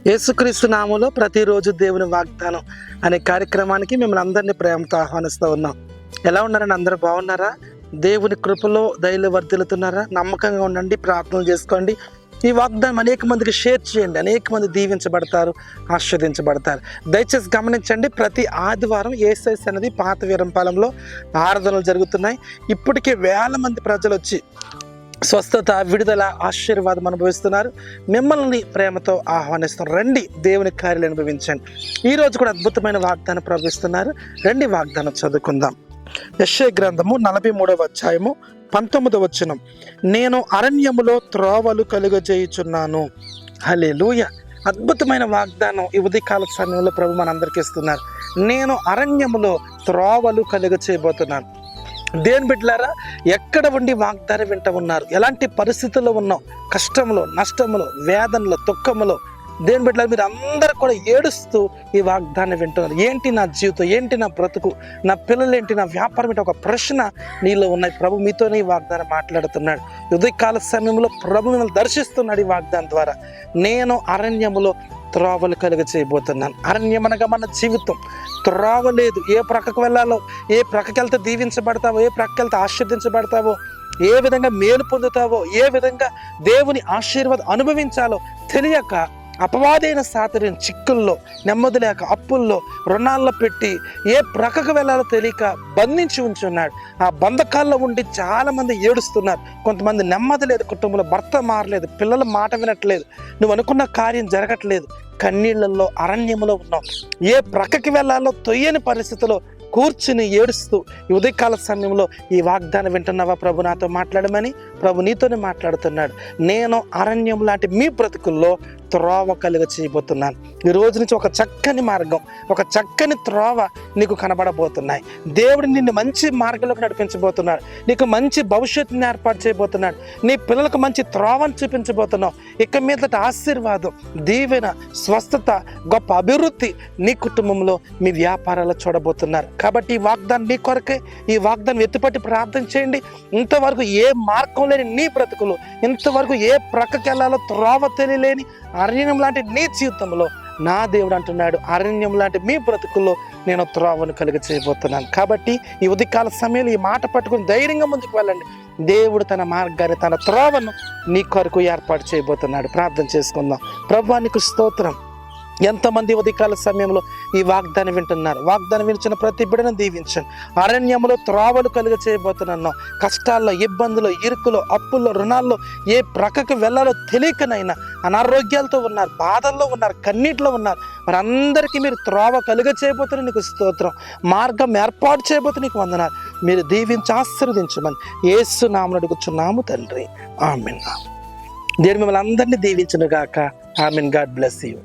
యేసుక్రీస్తు నామములో ప్రతిరోజు దేవుని వాగ్దానం అనే కార్యక్రమానికి మిమ్మల్ని అందరినీ ప్రేమతో ఆహ్వానిస్తూ ఉన్నాం. ఎలా ఉన్నారని అందరూ బాగున్నారా? దేవుని కృపలో దయలో వర్ధిల్లుతున్నారా? నమ్మకంగా ఉండండి, ప్రార్థనలు చేసుకోండి. ఈ వాగ్దానం అనేక మందికి షేర్ చేయండి. అనేక మంది దీవించబడతారు, ఆస్వాదించబడతారు. దయచేసి గమనించండి, ప్రతి ఆదివారం యేసయ్య సన్నిధి పాత వీరంపాలెంలో ఆరాధనలు జరుగుతున్నాయి. ఇప్పటికే వేల మంది ప్రజలు వచ్చి స్వస్థత, విడుదల, ఆశీర్వాదం అనుభవిస్తున్నారు. మిమ్మల్ని ప్రేమతో ఆహ్వానిస్తున్నారు. రండి, దేవుని కార్యాలు అనుభవించండి. ఈరోజు కూడా అద్భుతమైన వాగ్దానం ప్రవహిస్తున్నారు. రండి, వాగ్దానం చదువుకుందాం. యెషయా గ్రంథము 43వ అధ్యాయము 19వ వచనం. నేను అరణ్యములో త్రోవలు కలుగజేయుచున్నాను. హల్లెలూయా! అద్భుతమైన వాగ్దానం ఈ ఉదయకాల సమయంలో ప్రభు మనందరికీ ఇస్తున్నారు. నేను అరణ్యములో త్రోవలు కలుగజేయబోతున్నాను. దేని బిడ్డలారా, ఎక్కడ ఉండి వాగ్దానం వింట ఉన్నారు? ఎలాంటి పరిస్థితుల్లో ఉన్నాం? కష్టంలో, నష్టంలో, వేదనలో, దుఃఖంలో దేని బిడ్డలారా, మీరు అందరూ కూడా ఏడుస్తూ ఈ వాగ్దానం వింటున్నారు. ఏంటి నా జీవితం, ఏంటి నా బ్రతుకు, నా పిల్లలు ఏంటి, నా వ్యాపారం ఏంటి, ఒక ప్రశ్న నీలో ఉన్నాయి. ప్రభు మీతోనే ఈ వాగ్దానం మాట్లాడుతున్నాడు. ఉదయకాల సమయంలో ప్రభు మిమ్మల్ని దర్శిస్తున్నాడు. ఈ వాగ్దానం ద్వారా నేను అరణ్యములో త్రోవలు కలుగ చేయబోతున్నాను. అరణ్యం అనగా మన జీవితం. త్రోవ లేదు. ఏ ప్రక్కకు వెళ్ళాలో, ఏ ప్రక్కకి వెళ్తే దీవించబడతావో, ఏ ప్రక్కకి వెళ్తే ఆశీర్దించబడతావో, ఏ విధంగా మేలు పొందుతావో, ఏ విధంగా దేవుని ఆశీర్వాదం అనుభవించాలో తెలియక అపవాదైన సాతాను చిక్కుల్లో, నెమ్మది లేక, అప్పుల్లో, రుణాల్లో పెట్టి ఏ ప్రక్కకు వెళ్ళాలో తెలియక బంధించి ఉంచున్నాడు. ఆ బంధకాల్లో ఉండి చాలామంది ఏడుస్తున్నారు. కొంతమంది నెమ్మది లేదు, కుటుంబంలో భర్త మారలేదు, పిల్లల మాట వినట్లేదు, నువ్వు అనుకున్న కార్యం జరగట్లేదు, కన్నీళ్లలో, అరణ్యంలో ఉన్నావు. ఏ ప్రక్కకి వెళ్ళాలో తొయ్యని పరిస్థితిలో కూర్చుని ఏడుస్తూ ఈ ఉదయకాల సమయంలో ఈ వాగ్దానం వింటున్నావా? ప్రభు నాతో మాట్లాడమని ప్రభు నీతోనే మాట్లాడుతున్నాడు. నేను అరణ్యం లాంటి మీ బ్రతుకుల్లో త్రోవ కలుగ చేయబోతున్నాను. ఈ రోజు నుంచి ఒక చక్కని మార్గం, ఒక చక్కని త్రోవ నీకు కనబడబోతున్నాయి. దేవుడు నిన్ను మంచి మార్గంలోకి నడిపించబోతున్నాడు. నీకు మంచి భవిష్యత్తుని ఏర్పాటు చేయబోతున్నాడు. నీ పిల్లలకు మంచి త్రోవను చూపించబోతున్నావు. ఇక మీదట ఆశీర్వాదం, దీవెన, స్వస్థత, గొప్ప అభివృద్ధి నీ కుటుంబంలో, మీ వ్యాపారాల్లో చూడబోతున్నారు. కాబట్టి ఈ వాగ్దానం నీ కొరకే. ఈ వాగ్దానం ఎత్తుపట్టి ప్రార్థన చేయండి. ఇంతవరకు ఏ మార్గం లేని నీ బ్రతుకులు, ఇంతవరకు ఏ ప్రక్కకి వెళ్ళాలో త్రోవ తెలియలేని అరణ్యం లాంటి నీ జీవితంలో నా దేవుడు అంటున్నాడు, అరణ్యం లాంటి మీ బ్రతుకుల్లో నేను త్రోవను కలిగ చేయబోతున్నాను. కాబట్టి ఈ ఉదయకాల సమయంలో ఈ మాట పట్టుకుని ధైర్యంగా ముందుకు వెళ్ళండి. దేవుడు తన మార్గాన్ని, తన త్రోవను నీ కొరకు ఏర్పాటు చేయబోతున్నాడు. ప్రార్థన చేసుకుందాం. ప్రభువా నీకు స్తోత్రం. ఎంతమంది ఉదయకాల సమయంలో ఈ వాగ్దానం వింటున్నారు? వాగ్దానం వినిచిన ప్రతి బిడ్డను దీవించండి. అరణ్యంలో త్రోవలు కలుగ చేయబోతున్నాను. కష్టాల్లో, ఇబ్బందులు, ఇరుకులో, అప్పుల్లో, రుణాల్లో ఏ ప్రక్కకు వెళ్ళాలో తెలియకనైనా అనారోగ్యాలతో ఉన్నారు, బాధల్లో ఉన్నారు, కన్నీటిలో ఉన్నారు. వారందరికీ మీరు త్రోవ కలుగ చేయబోతున్న నీకు స్తోత్రం. మార్గం ఏర్పాటు చేయబోతున్న నీకు వందనాలు. మీరు దీవించి ఆశీర్వదించమని యేసు నామమున అడుగుచున్నాము తండ్రి. ఆమేన్. దేవుడు మిమ్మల్ని అందరినీ దీవించును గాక. ఆమేన్. God bless you.